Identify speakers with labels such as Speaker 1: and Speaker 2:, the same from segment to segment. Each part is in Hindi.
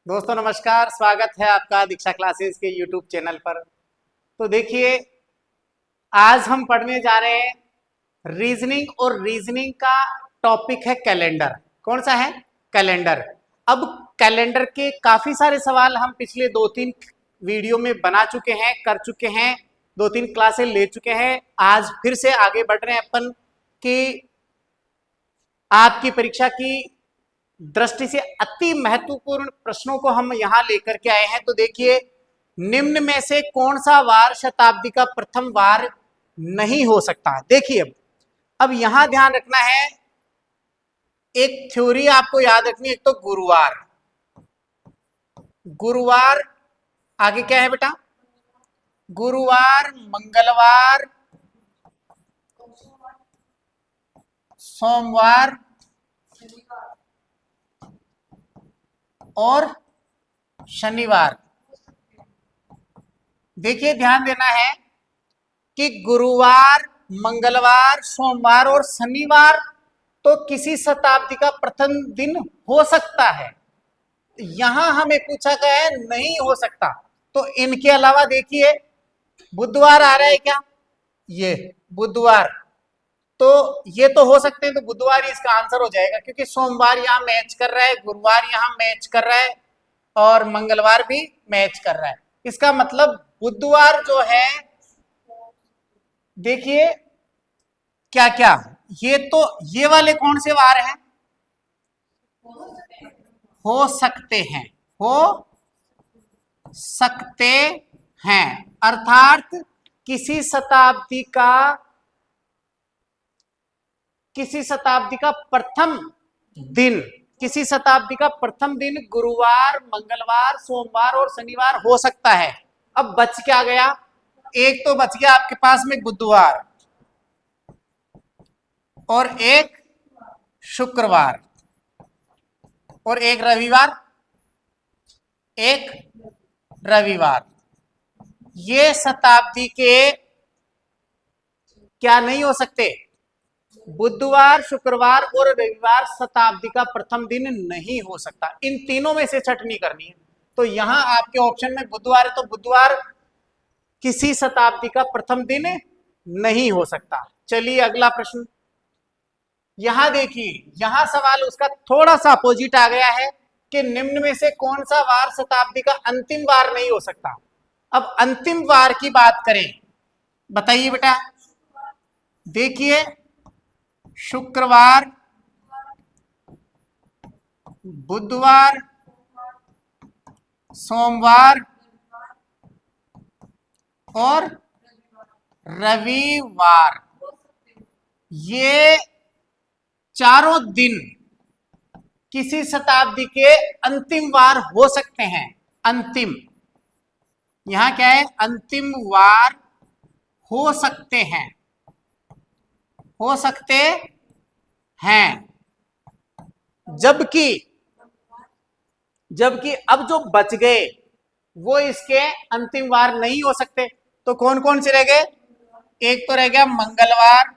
Speaker 1: दोस्तों नमस्कार, स्वागत है आपका दीक्षा क्लासेस के यूट्यूब चैनल पर। तो देखिए, आज हम पढ़ने जा रहे हैं रीजनिंग, और रीजनिंग का टॉपिक है कैलेंडर। कौन सा है? कैलेंडर। अब कैलेंडर के काफी सारे सवाल हम पिछले 2-3 वीडियो में बना चुके हैं, कर चुके हैं, 2-3 क्लासें ले चुके हैं। आज फिर से आगे बढ़ रहे हैं अपन कि आपकी परीक्षा की दृष्टि से अति महत्वपूर्ण प्रश्नों को हम यहां लेकर के आए हैं। तो देखिए, निम्न में से कौन सा वार शताब्दी का प्रथम वार नहीं हो सकता? देखिए, अब यहां ध्यान रखना है, एक थ्योरी आपको याद रखनी है। एक तो गुरुवार, गुरुवार आगे क्या है बेटा? गुरुवार, मंगलवार, सोमवार और शनिवार। देखिए, ध्यान देना है कि गुरुवार, मंगलवार, सोमवार और शनिवार तो किसी शताब्दी का प्रथम दिन हो सकता है। यहां हमें पूछा गया है नहीं हो सकता। तो इनके अलावा देखिए, बुधवार आ रहा है क्या? ये बुधवार, तो ये तो हो सकते हैं, तो बुधवार ही इसका आंसर हो जाएगा, क्योंकि सोमवार यहां मैच कर रहा है, गुरुवार यहां मैच कर रहा है और मंगलवार भी मैच कर रहा है। इसका मतलब बुधवार जो है, देखिए क्या क्या, ये तो ये वाले कौन से वार हैं? हो सकते हैं, हो सकते हैं, अर्थात किसी शताब्दी का प्रथम दिन, किसी शताब्दी का प्रथम दिन गुरुवार, मंगलवार, सोमवार और शनिवार हो सकता है। अब बच क्या गया? एक तो बच गया आपके पास में बुधवार, और एक शुक्रवार, और एक रविवार, एक रविवार। ये शताब्दी के क्या नहीं हो सकते? बुधवार, शुक्रवार और रविवार शताब्दी का प्रथम दिन नहीं हो सकता। इन तीनों में से छटनी करनी है। तो यहां आपके ऑप्शन में बुधवार है, तो बुधवार किसी शताब्दी का प्रथम दिन नहीं हो सकता। चलिए अगला प्रश्न। यहां देखिए, यहां सवाल उसका थोड़ा सा अपोजिट आ गया है कि निम्न में से कौन सा वार शताब्दी का अंतिम वार नहीं हो सकता। अब अंतिम वार की बात करें, बताइए बेटा। देखिए, शुक्रवार, बुधवार, सोमवार और रविवार, ये चारों दिन किसी शताब्दी के अंतिम वार हो सकते हैं। अंतिम, यहां क्या है? अंतिम वार हो सकते हैं, हो सकते हैं। जबकि जबकि अब जो बच गए वो इसके अंतिम वार नहीं हो सकते। तो कौन कौन से रह गए? एक तो रह गया मंगलवार,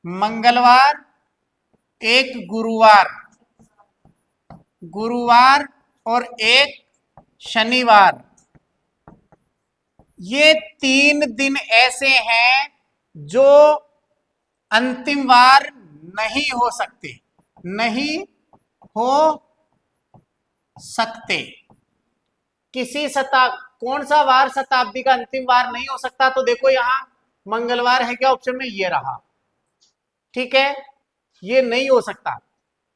Speaker 1: मंगलवार, एक गुरुवार, गुरुवार और एक शनिवार। ये 3 दिन ऐसे हैं जो अंतिम वार नहीं हो सकते, नहीं हो सकते। किसी कौन सा वार शताब्दी का अंतिम वार नहीं हो सकता? तो देखो, यहां मंगलवार है क्या ऑप्शन में? ये रहा, ठीक है, ये नहीं हो सकता।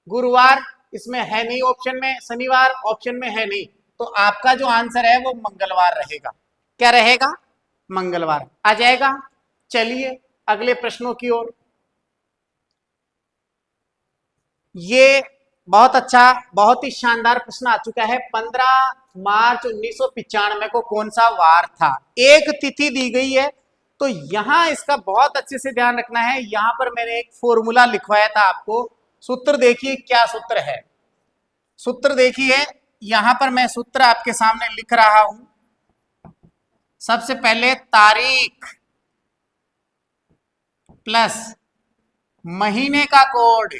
Speaker 1: गुरुवार इसमें है नहीं ऑप्शन में, शनिवार ऑप्शन में है नहीं, तो आपका जो आंसर है वो मंगलवार रहेगा। क्या रहेगा? मंगलवार आ जाएगा। चलिए अगले प्रश्नों की ओर। ये बहुत अच्छा, बहुत ही शानदार प्रश्न आ चुका है। 15 मार्च 1995 को कौन सा वार था? एक तिथि दी गई है, तो यहां इसका बहुत अच्छे से ध्यान रखना है। यहां पर मैंने एक फॉर्मूला लिखवाया था आपको। सूत्र देखिए, क्या सूत्र है? सूत्र देखिए, यहां पर मैं सूत्र आपके सामने लिख रहा हूं। सबसे पहले तारीख प्लस महीने का कोड,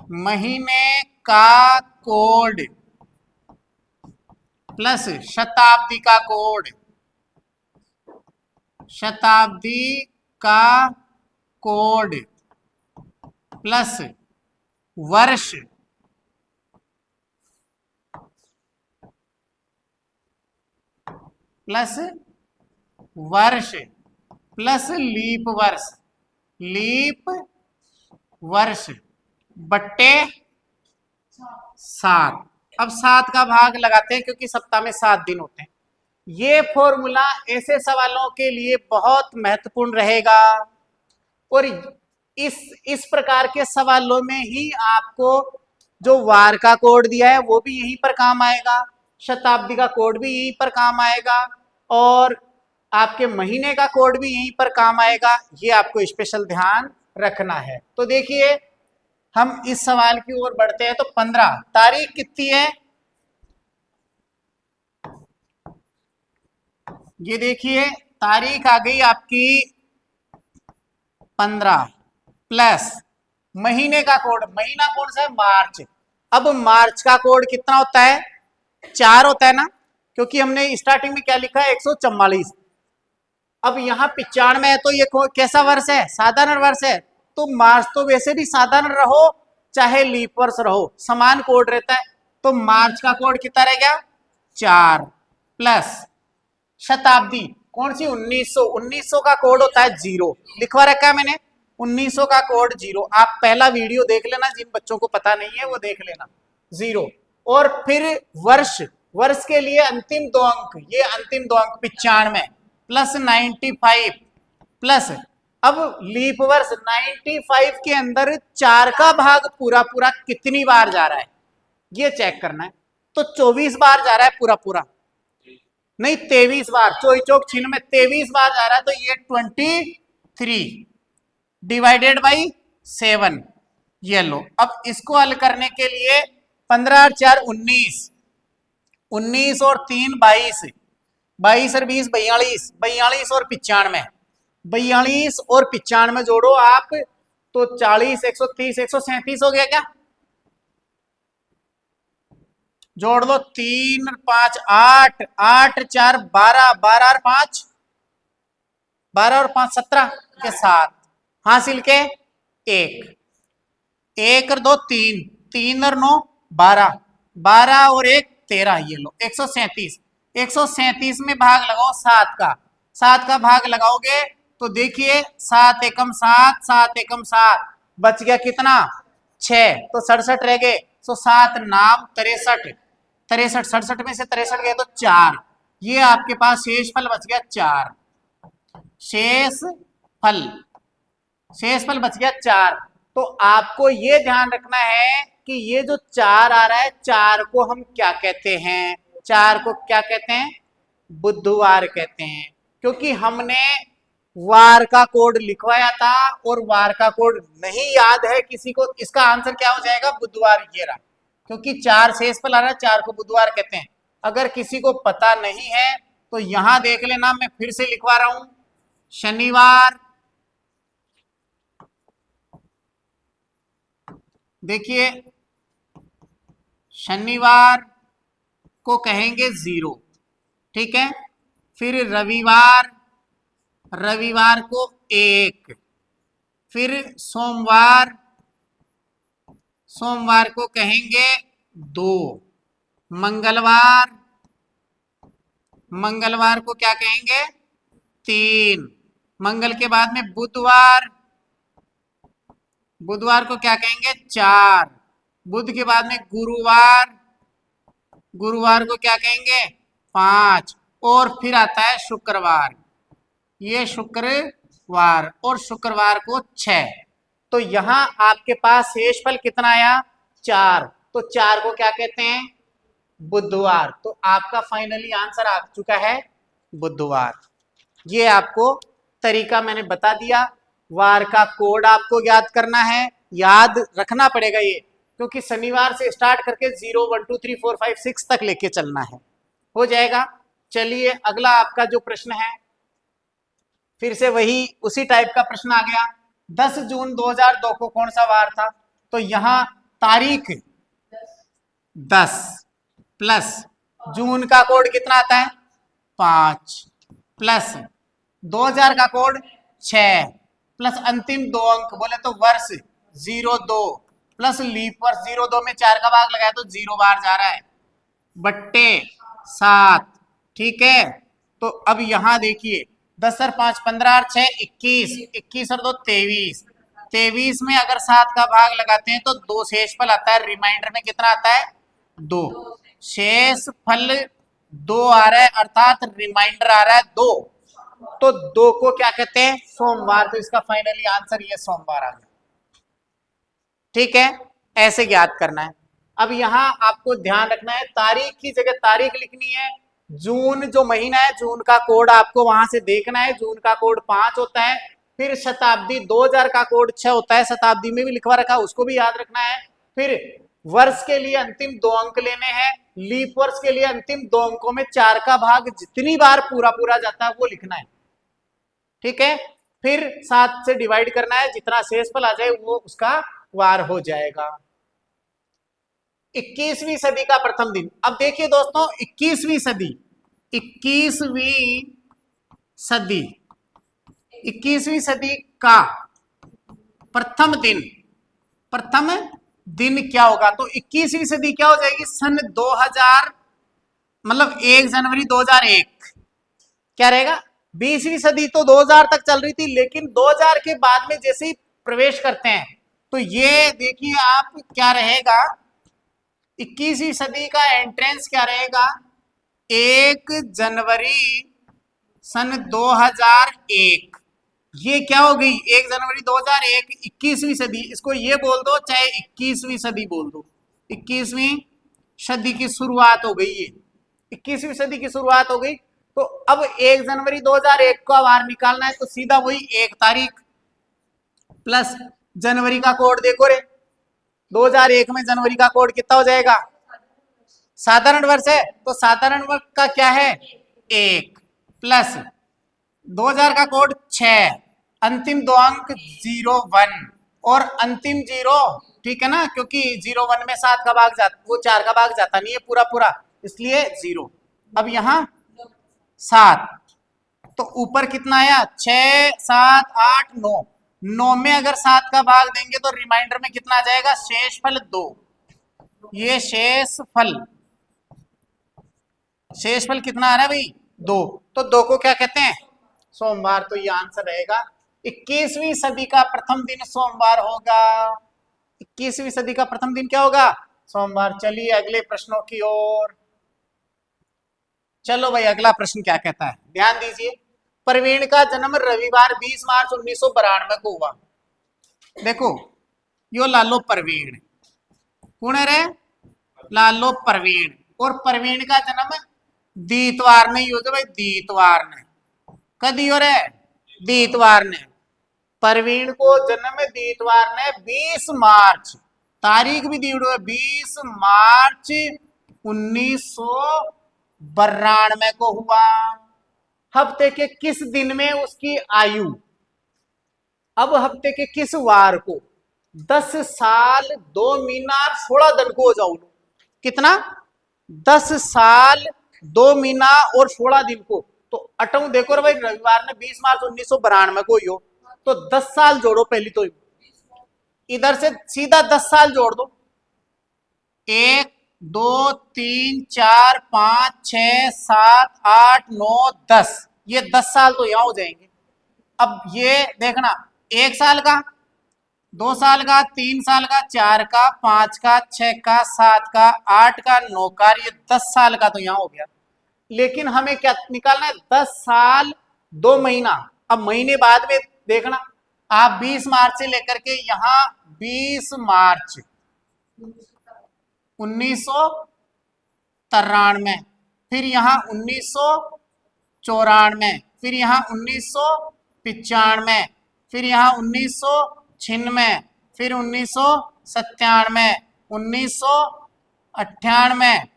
Speaker 1: महीने का कोड प्लस शताब्दी का कोड, शताब्दी का कोड प्लस वर्ष, प्लस वर्ष प्लस लीप वर्ष, लीप वर्ष बट्टे 7। अब 7 का भाग लगाते हैं क्योंकि सप्ताह में 7 दिन होते हैं। ये फॉर्मूला ऐसे सवालों के लिए बहुत महत्वपूर्ण रहेगा और इस प्रकार के सवालों में ही आपको जो वार का कोड दिया है वो भी यहीं पर काम आएगा, शताब्दी का कोड भी यहीं पर काम आएगा और आपके महीने का कोड भी यहीं पर काम आएगा। ये आपको स्पेशल ध्यान रखना है। तो देखिए हम इस सवाल की ओर बढ़ते हैं। तो 15 तारीख कितनी है, ये देखिए तारीख आ गई आपकी 15 प्लस महीने का कोड, महीना कौन सा है, मार्च। अब मार्च का कोड कितना होता है, 4 होता है ना, क्योंकि हमने स्टार्टिंग में क्या लिखा है 144। अब यहाँ 95 है तो ये कैसा वर्ष है, साधारण वर्ष है। तो मार्च तो वैसे भी साधारण रहो चाहे लीप वर्ष रहो समान कोड रहता है। तो मार्च का कोड कितना रह गया 4 प्लस शताब्दी कौन सी 1900, 1900 का कोड होता है 0, लिखवा रखा है मैंने 1900 का कोड 0। आप पहला वीडियो देख लेना, जिन बच्चों को पता नहीं है वो देख लेना 0। और फिर वर्ष, वर्ष के लिए अंतिम 2 अंक, ये अंतिम 2 अंक 95 प्लस 95 प्लस अब लीप वर्ष 95 के अंदर 4 का भाग पूरा पूरा कितनी बार जा रहा है ये चेक करना है। तो 24 बार जा रहा है पूरा पूरा, नहीं 23 बार, चोई चौक छीन में 23 बार जा रहा है। तो ये 23 डिवाइडेड बाई 7, ये लो। अब इसको हल करने के लिए 15 और 4 19, 19 और 3 22, 22 और 20 42, 42 और 95, 42 और 95 जोड़ो आप तो 40, 130, 137 हो गया क्या, जोड़ लो 3 और 5 8, 8 4 12, 12 और 5 12 और 5 17 के 7 हासिल के 1, 1 और 2 3, 3 और 9 12, 12 और 1 13, ये लो 137। 137 में भाग लगाओ 7 का, 7 का भाग लगाओगे तो देखिए 7 एकम 7, 7 एकम 7, बच गया कितना 6, तो 67 रह गए। तो 7 नाम 63, 63 67 में से 63 गए तो 4, ये आपके पास शेष फल बच गया 4, शेष फल बच गया 4। तो आपको ये ध्यान रखना है कि ये जो 4 आ रहा है 4 को हम क्या कहते हैं, 4 को क्या कहते हैं, बुधवार कहते हैं, क्योंकि हमने वार का कोड लिखवाया था और वार का कोड नहीं याद है किसी को, इसका आंसर क्या हो जाएगा बुधवार, ये रहा, क्योंकि 4 शेष फल आ रहा है 4 को बुधवार कहते हैं। अगर किसी को पता नहीं है तो यहां देख लेना, मैं फिर से लिखवा रहा हूं, शनिवार, देखिए शनिवार को कहेंगे 0, ठीक है। फिर रविवार, रविवार को 1, फिर सोमवार, सोमवार को कहेंगे 2, मंगलवार, मंगलवार को क्या कहेंगे 3, मंगल के बाद में बुधवार, बुधवार को क्या कहेंगे 4, बुध के बाद में गुरुवार, गुरुवार को क्या कहेंगे 5, और फिर आता है शुक्रवार, ये शुक्रवार, और शुक्रवार को 6। तो यहां आपके पास शेषफल कितना आया 4, तो 4 को क्या कहते हैं बुधवार। तो आपका फाइनली आंसर आ चुका है बुधवार। ये आपको तरीका मैंने बता दिया। वार का कोड आपको याद करना है, याद रखना पड़ेगा ये, क्योंकि शनिवार से स्टार्ट करके 0 1 2 3 4 5 6 तक लेके चलना है, हो जाएगा। चलिए अगला आपका जो प्रश्न है फिर से वही उसी टाइप का प्रश्न आ गया। 10 जून 2002 को कौन सा वार था, तो यहां तारीख 10 प्लस जून का कोड कितना आता है 5 प्लस 2000 का कोड 6 प्लस अंतिम 2 अंक बोले तो वर्ष 02 प्लस लीप वर्ष 02 में 4 का भाग लगाया तो 0 बार जा रहा है बट्टे 7। ठीक है, तो अब यहां देखिए 10 और 5 15 और 6 21, 21 और 2 23, 23 में अगर 7 का भाग लगाते हैं तो 2 शेषफल आता है, रिमाइंडर में कितना आता है 2, शेषफल 2 आ रहा है अर्थात रिमाइंडर आ रहा है 2, तो 2 को क्या कहते हैं सोमवार, तो इसका फाइनली आंसर ये सोमवार आ गया। ठीक है, ऐसे याद करना है। अब यहां आपको ध्यान रखना है तारीख की जगह तारीख लिखनी है, जून जो महीना है जून का कोड आपको वहां से देखना है, जून का कोड 5 होता है, फिर शताब्दी 2000 का कोड 6 होता है, शताब्दी में भी लिखवा रखा उसको भी याद रखना है, फिर वर्ष के लिए अंतिम 2 अंक लेने हैं, लीप वर्ष के लिए अंतिम 2 अंकों में 4 का भाग जितनी बार पूरा पूरा जाता है वो लिखना है। ठीक है, फिर 7 से डिवाइड करना है, जितना शेषफल आ जाए वो उसका वार हो जाएगा। 21वीं सदी का प्रथम दिन। अब देखिए दोस्तों 21वीं सदी, 21वीं सदी, 21वीं सदी का प्रथम दिन, प्रथम दिन क्या होगा, तो 21वीं सदी क्या हो जाएगी सन 2000, मतलब 1 जनवरी 2001 क्या रहेगा। 20वीं सदी तो 2000 तक चल रही थी, लेकिन 2000 के बाद में जैसे ही प्रवेश करते हैं तो ये देखिए आप क्या रहेगा, 21वीं सदी का एंट्रेंस क्या रहेगा 1 जनवरी सन 2001, ये क्या हो गई 1 जनवरी 2001, 21वीं सदी, इसको ये बोल दो चाहे 21वीं सदी बोल दो, 21वीं सदी की शुरुआत हो गई, ये 21वीं सदी की शुरुआत हो गई। तो अब 1 जनवरी 2001 का वार निकालना है तो सीधा वही 1 तारीख प्लस जनवरी का कोड देखो रे, 2001 में जनवरी का कोड कितना हो जाएगा, साधारण वर्ष है तो साधारण वर्ष का क्या है 1 प्लस 2000 का कोड 6, अंतिम 2 अंक 01 और अंतिम 0, ठीक है ना, क्योंकि 01 में 7 का भाग जाता, वो 4 का भाग जाता नहीं है पूरा पूरा, इसलिए 0। अब यहां 7, तो ऊपर कितना आया 6 7 8 9, 9 में अगर 7 का भाग देंगे तो रिमाइंडर में कितना आ जाएगा शेषफल 2, ये शेषफल कितना आ रहा है भाई 2, तो 2 को क्या कहते हैं सोमवार, तो ये आंसर रहेगा 21वीं सदी का प्रथम दिन सोमवार होगा। 21वीं सदी का प्रथम दिन क्या होगा सोमवार। चलिए अगले प्रश्नों की ओर। चलो भाई अगला प्रश्न क्या कहता है, ध्यान दीजिए। प्रवीण का जन्म रविवार 20 मार्च 1992 को हुआ। देखो यो लालो प्रवीण, कौन है रे लालो प्रवीण, और प्रवीण का जन्म दीतवार ने हो, भाई दीतवार ने कदी हो रे दीतवार ने, प्रवीण को जन्म दीतवार ने 20 मार्च, तारीख भी दी हुई है 20 मार्च 1992 को हुआ। हफ्ते के किस दिन में उसकी आयु, अब हफ्ते के किस वार को 10 साल 2 महीना 16 दिन को हो जाओ, कितना 10 साल 2 महीना और 16 दिन को, तो अटऊ देखो रे भाई रविवार ने 20 मार्च 1992 को ही हो, तो 10 साल जोड़ो पहली, तो इधर से सीधा 10 साल जोड़ दो, 1 2 3 4 5 6 7 8 9 10, ये 10 साल तो यहां हो जाएंगे। अब ये देखना 1 साल का 2 साल का 3 साल का 4 का 5 का 6 का 7 का 8 का 9 का, ये 10 साल का तो यहां हो गया। लेकिन हमें क्या निकालना है 10 साल 2 महीना। अब महीने बाद में देखना आप 20 मार्च से लेकर के यहां 20 मार्च 1993, फिर यहां 1994, फिर यहां 1995, फिर यहां 1996, फिर 1997, 1998,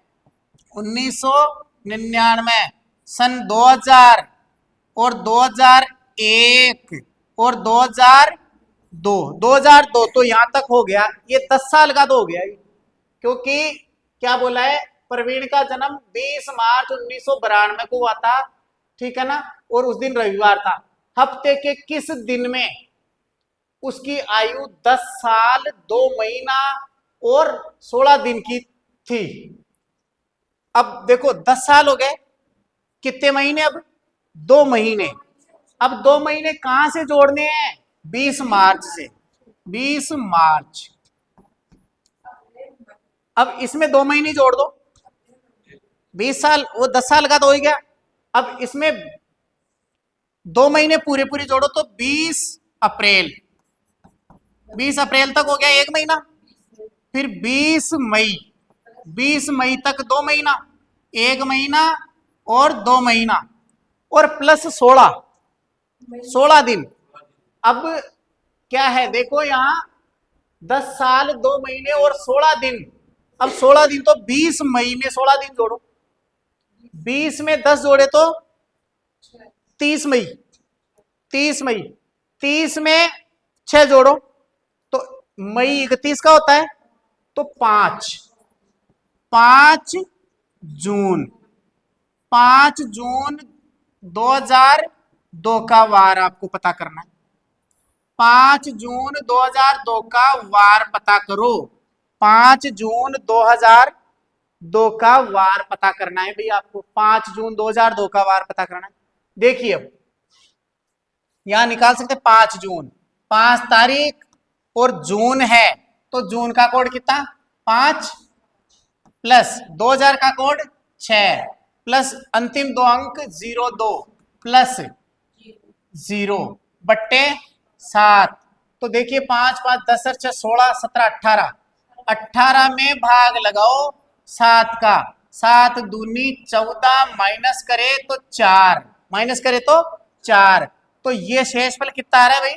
Speaker 1: 1999, सन 2000 और 2001 और 2002, 2002 तो यहां तक हो गया, ये 10 साल का तो हो गया, क्योंकि क्या बोला है, प्रवीण का जन्म 20 मार्च 1992 को हुआ था, ठीक है ना, और उस दिन रविवार था। हफ्ते के किस दिन में उसकी आयु 10 साल 2 महीना और 16 दिन की थी। अब देखो 10 साल हो गए, कितने महीने, अब 2 महीने। अब 2 महीने कहां से जोड़ने हैं, 20 मार्च से, 20 मार्च। अब इसमें 2 महीने जोड़ दो, 20 साल, वो 10 साल का तो हो गया। अब इसमें 2 महीने पूरे पूरे जोड़ो तो 20 अप्रैल, 20 अप्रैल तक हो गया 1 महीना। फिर 20 मई, 20 मई तक 2 महीना, 1 महीना और 2 महीना, और प्लस 16 दिन। अब क्या है देखो यहां, 10 साल 2 महीने और 16 दिन। अब 16 दिन तो 20 मई में 16 दिन जोड़ो, 20 में 10 जोड़े तो 30 मई, 30 मई, 30 में 6 जोड़ो तो मई 31 का होता है, तो 5 जून, 5 जून 2002 का वार आपको पता करना है। 5 जून 2002 का वार पता करो, 5 जून 2002 का वार पता करना है भैया आपको, 5 जून 2002 का वार पता करना है। देखिए अब यहां निकाल सकते 5 जून, 5 तारीख और जून है, तो जून का कोड कितना, 5 प्लस 2000 का कोड 6 प्लस अंतिम 2 अंक 02 प्लस 0 बट्टे 7। तो देखिए 5 5 10 6 16 17 18, 18 में भाग लगाओ 7 का, 7 दूनी 14 माइनस करे तो 4, माइनस करे तो 4, तो ये शेषफल कितना आ रहा है भाई,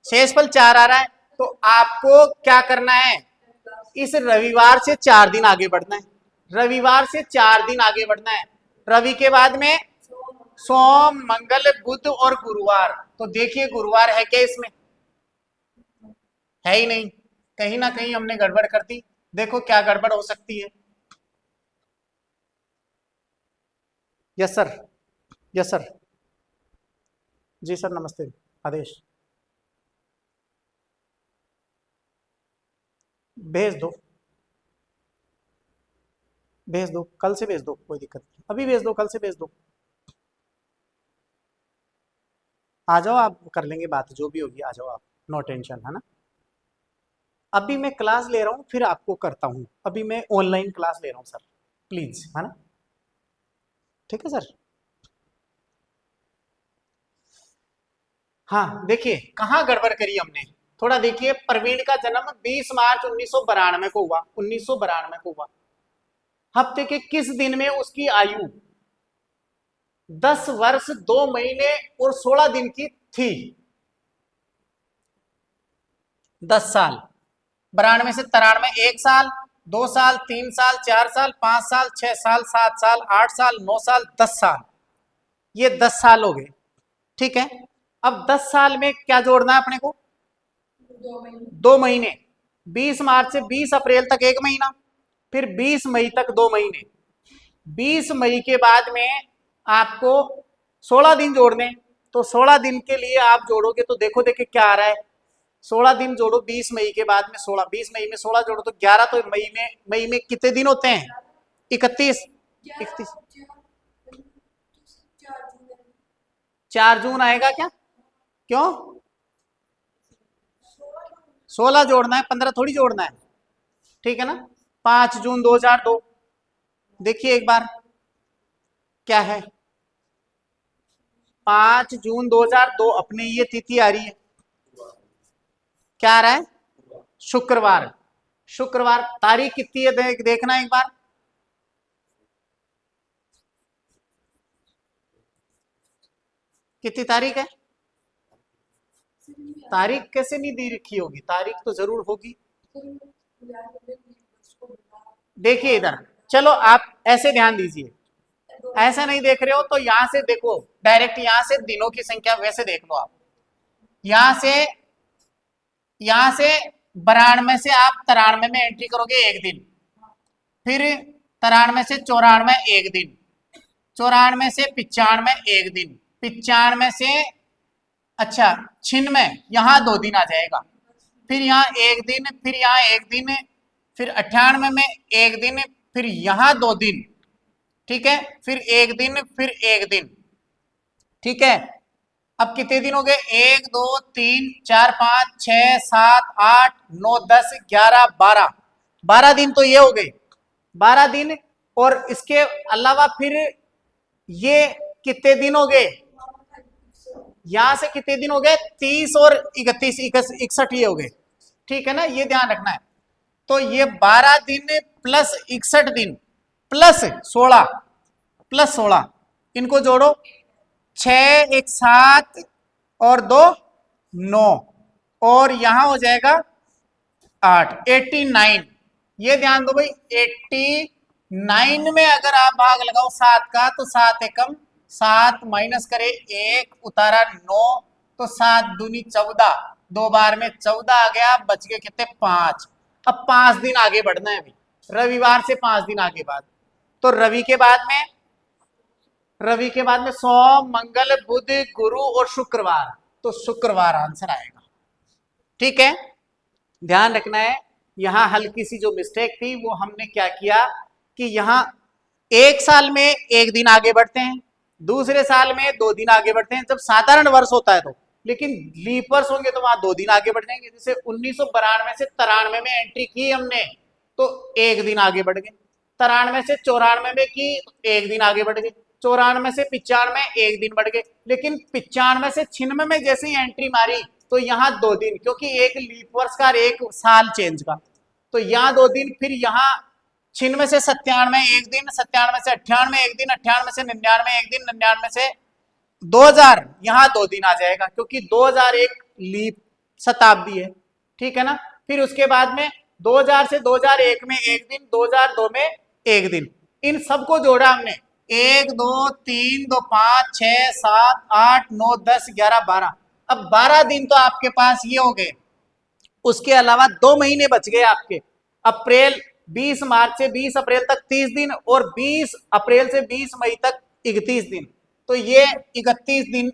Speaker 1: शेषफल 4 आ रहा है। तो आपको क्या करना है, इस रविवार से 4 दिन आगे बढ़ना है, रविवार से 4 दिन आगे बढ़ना है। रवि के बाद में सोम मंगल बुध और गुरुवार, तो देखिए गुरुवार है क्या इसमें, है ही नहीं, कहीं ना कहीं हमने गड़बड़ कर दी। देखो क्या गड़बड़ हो सकती है। यस सर, यस सर, जी सर नमस्ते, आदेश भेज दो, भेज दो, कल से भेज दो, कोई दिक्कत नहीं, अभी भेज दो, कल से भेज दो, आ जाओ, आप कर लेंगे बात जो भी होगी, आ जाओ आप, नो टेंशन, है ना। अभी मैं क्लास ले रहा हूँ फिर आपको करता हूँ, अभी मैं ऑनलाइन क्लास ले रहा हूँ सर, प्लीज, है ना, ठीक है सर। हाँ देखिए कहाँ गड़बड़ करी हमने, थोड़ा देखिए, प्रवीण का जन्म 20 मार्च 1992 को हुआ, 1992 को हुआ। हफ्ते के किस दिन में उसकी आयु 10 वर्ष 2 महीने और 16 दिन की थी, 10 साल, 92 से 93, 1 साल, 2 साल, 3 साल, 4 साल, 5 साल, 6 साल, 7 साल, 8 साल, 9 साल, 10 साल, ये 10 साल हो गए, ठीक है। अब 10 साल में क्या जोड़ना है अपने को, 2 महीने, 20 मार्च से 20 अप्रैल तक 1 महीना, फिर 20 मई तक 2 महीने, 20 मई के बाद में आपको 16 दिन जोड़ने, तो 16 दिन के लिए आप जोड़ोगे तो देखो देखिए क्या आ रहा है, 16 दिन जोड़ो 20 मई के बाद में 16, 20 मई में 16 जोड़ो तो 11, तो मई में कितने दिन होते हैं, 31, 31, 4 जून आएगा क्या, क्यों, 16 जोड़ना है, 15 थोड़ी जोड़ना है, ठीक है ना। 5 जून 2002, देखिए एक बार क्या है, 5 जून 2002 अपनी ये तिथि आ रही है, क्या आ रहा है, शुक्रवार, शुक्रवार, तारीख कितनी है देखना एक बार, कितनी तारीख है, तारीख कैसे नहीं दी रखी होगी, तारीख तो जरूर होगी। देखिए इधर, चलो आप ऐसे ध्यान दीजिए, ऐसा नहीं देख रहे हो तो यहां से देखो, डायरेक्ट यहां से दिनों की संख्या वैसे देख लो आप, यहां से 92 से आप 93 में एंट्री करोगे 1 दिन, फिर 93 से 94 एक दिन, 94 से 95 एक दिन, 95 से अच्छा 96 यहाँ 2 दिन आ जाएगा, फिर यहाँ एक दिन, फिर यहाँ एक दिन, फिर 98 में एक दिन, फिर यहाँ 2 दिन, ठीक है, फिर एक दिन, फिर एक दिन, ठीक है। अब कितने दिन हो गए? 1 2 3 4 5 6 7 8 9 10 11 12, 12 दिन तो ये हो गए, 12 दिन। और इसके अलावा फिर ये कितने दिन हो गए? यहां से कितने दिन हो गए? 30 और 31 61 ये हो गए, ठीक है ना, ये ध्यान रखना है। तो ये 12 दिन प्लस 61 दिन प्लस 16, प्लस 16, इनको जोड़ो, 6 1 7 और 2 9, और यहां हो जाएगा 8, 89। ये ध्यान दो भाई, 89 में अगर आप भाग लगाओ 7 का तो 7 एकम 7 माइनस करे 1 उतारा 9, तो 7 दूनी 14, 2 बार में 14 आ गया, बच गए कितने? 5। अब 5 दिन आगे बढ़ना है अभी, रविवार से 5 दिन आगे बाद, तो रवि के बाद में सोम मंगल बुध गुरु और शुक्रवार, तो शुक्रवार आंसर आएगा, ठीक है। ध्यान रखना है, यहां हल्की सी जो मिस्टेक थी वो हमने क्या किया कि यहां एक साल में एक दिन आगे बढ़ते हैं, दूसरे साल में 2 दिन आगे बढ़ते हैं जब साधारण वर्ष होता है तो, लेकिन लीप वर्ष होंगे तो वहां 2 दिन आगे बढ़ जाएंगे। जैसे 1992 से 93 में एंट्री की हमने तो 1 दिन आगे बढ़ गए, 93 से 94 में की तो 1 दिन आगे बढ़ गए, 94 से 95 1 दिन बढ़ गए, लेकिन 95 से 96 में जैसे ही एंट्री मारी तो यहाँ 2 दिन, क्योंकि एक लीप वर्ष का, एक साल चेंज का, तो यहाँ 2 दिन, फिर यहाँ 96 से 97 एक दिन, 97 से 98 एक दिन, 98 से 99 एक दिन, 99 से 2000 यहाँ 2 दिन आ जाएगा, क्योंकि 2001 लीप शताब्दी है, ठीक है ना। फिर उसके बाद में 2000 से 2001 में एक दिन, 2002 में एक दिन, इन सबको जोड़ा हमने, 1 2 3 2 5 6 7 8 9 10 11 12, अब 12 दिन तो आपके पास ये हो गए। उसके अलावा 2 महीने बच गए आपके, अप्रैल 20 मार्च से 20 अप्रैल तक 30 दिन, और 20 अप्रैल से 20 मई तक 31 दिन, तो ये 31 दिन,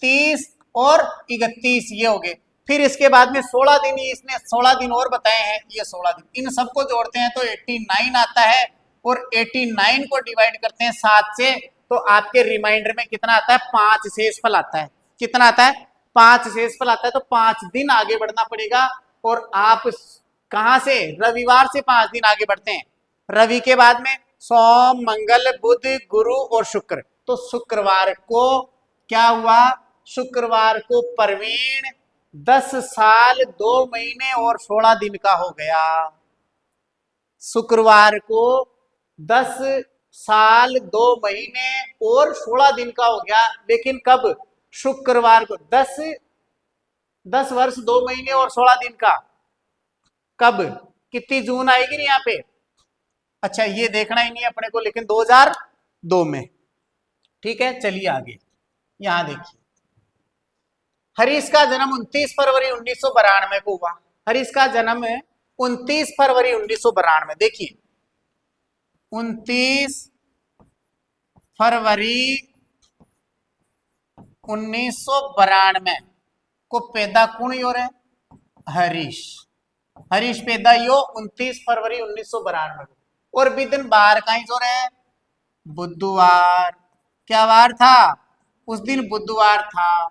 Speaker 1: 30 और 31 ये हो गए। फिर इसके बाद में 16 दिन, इसने 16 दिन और बताए हैं, ये 16 दिन, इन सबको जोड़ते हैं तो 89 आता है, और 89 को डिवाइड करते हैं 7 से, तो आपके रिमाइंडर में कितना आता है? 5 शेषफल आता है। कितना आता है? 5 शेषफल आता है, तो 5 दिन आगे बढ़ना पड़ेगा। और आप कहां से? रविवार से 5 दिन आगे बढ़ते हैं, रवि के बाद में सोम मंगल बुध गुरु और शुक्र, तो शुक्रवार को क्या हुआ? शुक्रवार को प्रवीण 10 साल 2 महीने और 16 दिन का हो गया। शुक्रवार को 10 साल 2 महीने और 16 दिन का हो गया, लेकिन कब? शुक्रवार को 10 वर्ष 2 महीने और 16 दिन का, कब? कितनी जून आएगी नहीं यहाँ पे? अच्छा ये देखना ही नहीं अपने को, लेकिन 2002 में, ठीक है। चलिए आगे, यहां देखिए, हरीश का जन्म 29 फरवरी 1992 को हुआ। हरीश का जन्म 29 फरवरी 1992, देखिए 29 फरवरी 1992 को पैदा कौन हो रहे? हरीश। हरीश पैदा यो 29 फरवरी 1992 को, और भी दिन बाहर कहीं जो रहे? बुधवार। क्या वार था? उस दिन बुधवार था।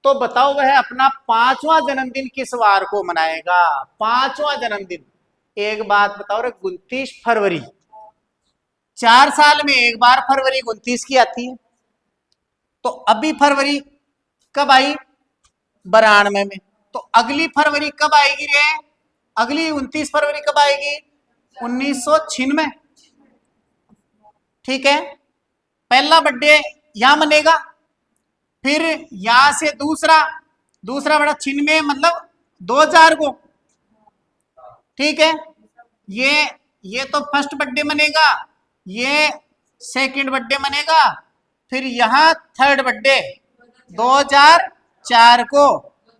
Speaker 1: तो बताओ वह अपना 5वां जन्मदिन किस वार को मनाएगा? 5वां जन्मदिन, एक बात बताओ रे, 29 फरवरी, 4 साल में एक बार फरवरी 29 की आती है, तो अभी फरवरी कब आई? 92 में, तो अगली फरवरी कब आएगी रे? अगली 29 फरवरी कब आएगी? 1996, ठीक है। पहला बर्थडे यहां मनेगा, फिर यहां से दूसरा बड़ा 96 मतलब 2000 को, ठीक है। ये तो फर्स्ट बर्थडे मनेगा, ये सेकंड बर्थडे मनेगा, फिर यहां थर्ड बर्थडे 2004 को,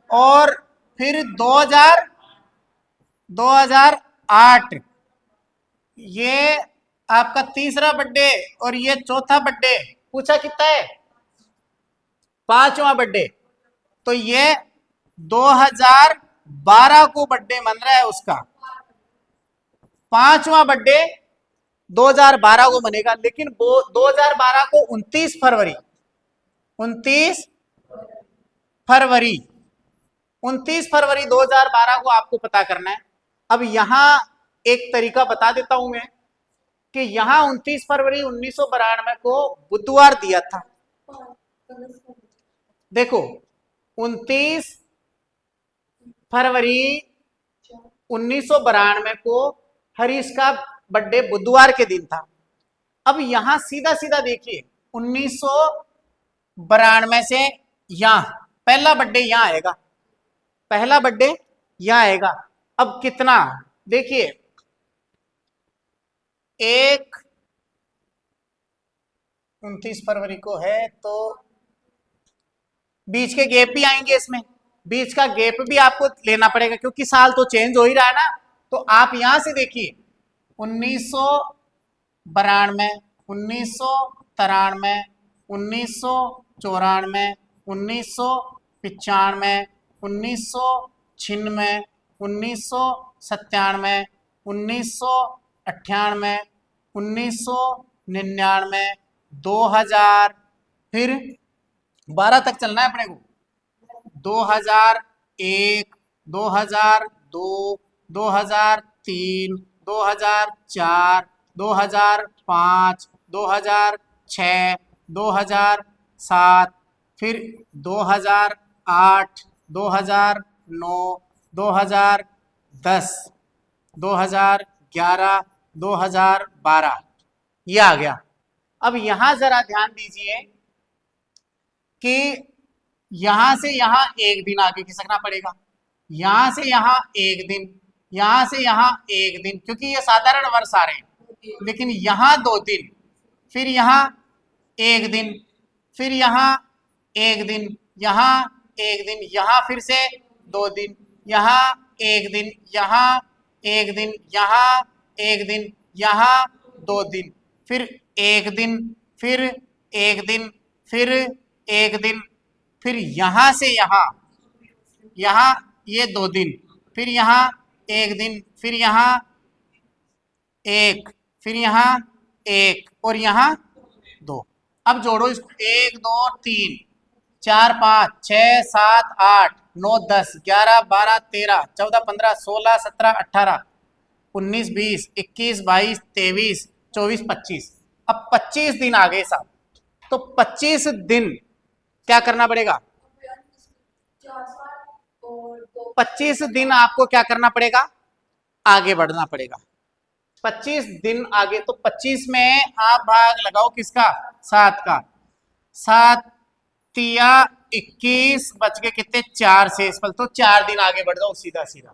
Speaker 1: और फिर 2008 ये आपका तीसरा बर्थडे और ये चौथा बर्थडे, पूछा कितना है, पांचवा बर्थडे। तो ये 2012 को बर्थडे मन रहा है उसका, पांचवा बर्थडे 2012 को बनेगा। लेकिन वो 2012 को 29 फरवरी 29 फरवरी 29 फरवरी 2012 को आपको पता करना है। अब यहां एक तरीका बता देता हूं मैं कि यहां 29 फरवरी 1992 को बुधवार दिया था। देखो 29 फरवरी 1992 को हरीश का बर्थडे बुधवार के दिन था। अब यहां सीधा सीधा देखिए 1992 से यहां पहला बर्थडे यहां आएगा, पहला बर्थडे यहां आएगा। अब कितना देखिए, एक 29 फरवरी को है तो बीच के गैप भी आएंगे, इसमें बीच का गैप भी आपको लेना पड़ेगा क्योंकि साल तो चेंज हो ही रहा है ना। तो आप यहां से देखिए 1992, 1993, 1994, 1995, 1996, 1997, 1998, 1999, 2000, फिर 12 तक चलना है अपने को, 2001, 2002, 2003, 2004, 2005, 2006, 2007, फिर 2008, 2009, 2010, 2011, 2012, ये आ गया। अब यहां जरा ध्यान दीजिए कि यहां से यहां एक दिन आगे खिसकना पड़ेगा, यहां से यहां एक दिन, यहां से यहां एक दिन, क्योंकि ये साधारण वर्ष आ रहे हैं। लेकिन यहां 2 दिन, फिर यहां एक दिन, फिर यहां एक दिन, यहां एक दिन, यहां फिर से 2 दिन, यहां एक दिन, यहां एक दिन, यहां एक दिन, यहां 2 दिन, फिर एक दिन, फिर एक दिन, फिर एक दिन, फिर यहां से यहां, यहां ये 2 दिन, फिर यहां एक दिन, फिर यहां एक, फिर यहां एक और यहां 2। अब जोड़ो इसको, 1 2 3 4 5 6 7 8 9 10 11 12 13 14 15 16 17 18 19 20 21 22 23 24 25। अब 25 दिन आ गए साहब, तो 25 दिन क्या करना पड़ेगा, 25 दिन आपको क्या करना पड़ेगा, आगे बढ़ना पड़ेगा। 25 दिन आगे, तो 25 में आप भाग लगाओ किसका, 7 का, 7 तिया 21, बच के कितने, 4 शेषफल, तो 4 दिन आगे बढ़ जाओ सीधा सीधा,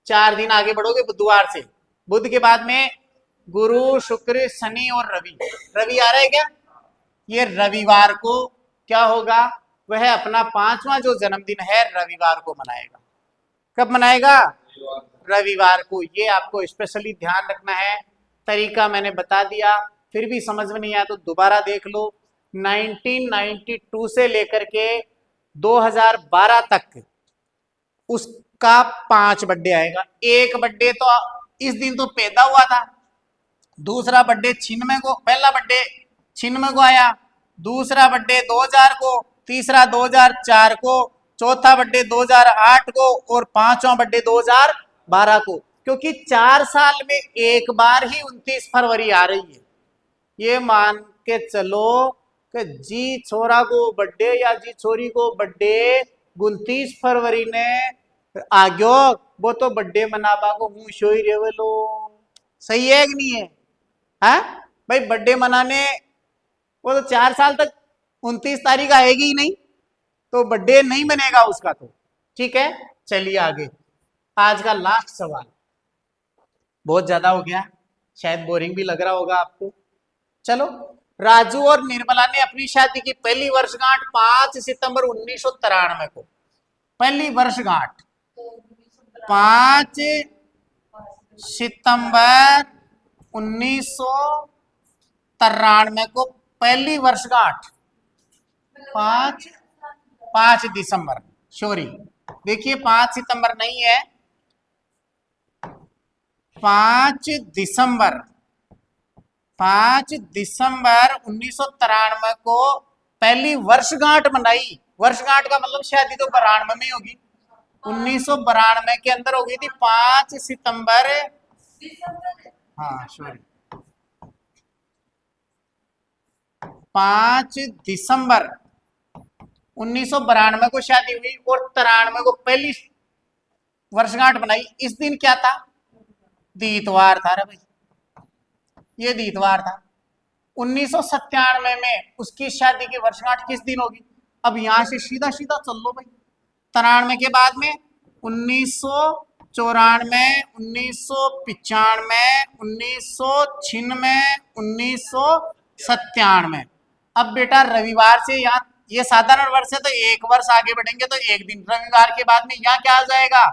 Speaker 1: 4 दिन आगे बढ़ोगे बुधवार से। बुध के बाद में गुरु शुक्र शनि और रवि, रवि आ रहा है क्या, ये रविवार को क्या होगा, वह अपना 5वां जो जन्मदिन है रविवार को मनाएगा। कब मनाएगा, रविवार को। ये आपको स्पेशली ध्यान रखना है। तरीका मैंने बता दिया, फिर भी समझ में नहीं आया तो दोबारा देख लो। 1992 से लेकर के 2012 तक उसका 5 बर्थडे आएगा। एक बर्थडे तो इस दिन तो पैदा हुआ था, दूसरा बर्थडे 96 को, पहला बर्थडे 96 को आया, दूसरा बर्थडे 2000 को, तीसरा 2004 को, चौथा बर्थडे 2008 को और 5वां बर्थडे 2012 को। क्योंकि 4 साल में एक बार ही 29 फरवरी आ रही है। ये मान के चलो कि जी छोरा को बर्थडे या जी छोरी को बर्थडे 29 फरवरी ने आ गयो, वो तो बर्थडे मनाबा को मुंह शोई रेवे लो। सही है कि नहीं है, हाँ भाई, बर्थडे मनाने वो तो 4 साल तक 29 तारीख आएगी ही नहीं, तो बर्थडे नहीं बनेगा उसका तो। ठीक है, चलिए आगे। आज का लास्ट सवाल, बहुत ज्यादा हो गया, शायद बोरिंग भी लग रहा होगा आपको। चलो, राजू और निर्मला ने अपनी शादी की पहली वर्षगांठ 5 सितंबर 1993 को, पहली वर्षगांठ 5 सितंबर 1993 को पहली वर्षगांठ 5 दिसंबर, सॉरी देखिए 5 सितंबर नहीं है, 5 दिसंबर 1993 को पहली वर्षगांठ मनाई। वर्षगांठ का मतलब शादी तो 92 में होगी, 1992 के अंदर हो गई थी 5 सितंबर, हाँ सॉरी 5 दिसंबर 1992 को शादी हुई और 93 को पहली वर्षगांठ बनाई। इस दिन क्या था? दीतवार था रे भाई, ये दीतवार था। 1997 में उसकी शादी की वर्षगांठ किस दिन होगी? अब यहां से सीधा सीधा चल लो भाई, 93 के बाद में 1994, 1995, 1996, 1997। अब बेटा रविवार से यहाँ, ये साधारण वर्ष है तो एक वर्ष आगे बढ़ेंगे तो एक दिन, रविवार के बाद में यहाँ क्या आ जाएगा?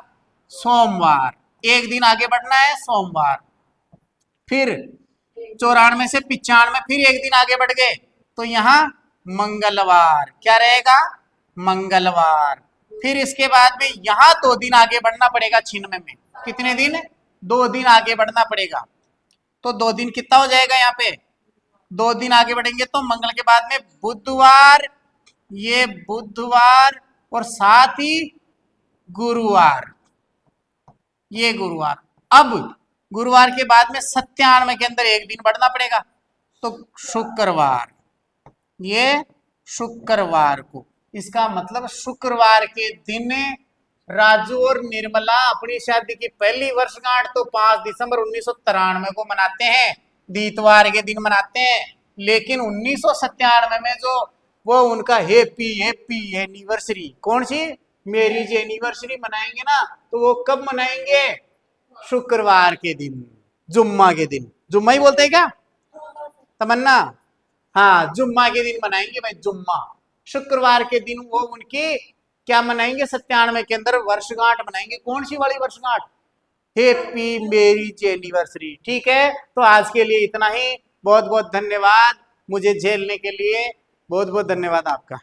Speaker 1: सोमवार। एक दिन आगे बढ़ना है, सोमवार। फिर 94 से 95 फिर एक दिन आगे बढ़ गए तो यहाँ मंगलवार, क्या रहेगा? मंगलवार। फिर इसके बाद में यहाँ 2 दिन आगे बढ़ना पड़ेगा 96 में। कितने दिन? 2 दिन आगे बढ़ना पड़ेगा। तो 2 दिन कितना हो जाएगा यहाँ पे? 2 दिन आगे बढ़ेंगे तो मंगल के बाद में बुधवार, ये बुधवार और साथ ही गुरुवार, ये गुरुवार। अब गुरुवार के बाद में 97 के अंदर एक दिन बढ़ना पड़ेगा तो शुक्रवार, ये शुक्रवार को। इसका मतलब शुक्रवार के दिन राजू और निर्मला अपनी शादी की पहली वर्षगांठ तो 5 दिसंबर 1993 को मनाते हैं, दीतवार के दिन मनाते हैं। लेकिन 1997 में जो वो उनका हैप्पी एनिवर्सरी, कौन सी? मैरिज एनिवर्सरी मनाएंगे ना, तो वो कब मनाएंगे? शुक्रवार के दिन, जुम्मा के दिन। जुम्मा ही बोलते हैं क्या तमन्ना? हाँ, जुम्मा के दिन मनाएंगे भाई, जुम्मा। शुक्रवार के दिन वो उनकी क्या मनाएंगे? 97 के अंदर वर्षगांठ मनाएंगे। कौन सी वाली वर्षगांठ? Happy marriage anniversary. ठीक है, तो आज के लिए इतना ही। बहुत बहुत धन्यवाद मुझे झेलने के लिए, बहुत बहुत धन्यवाद आपका।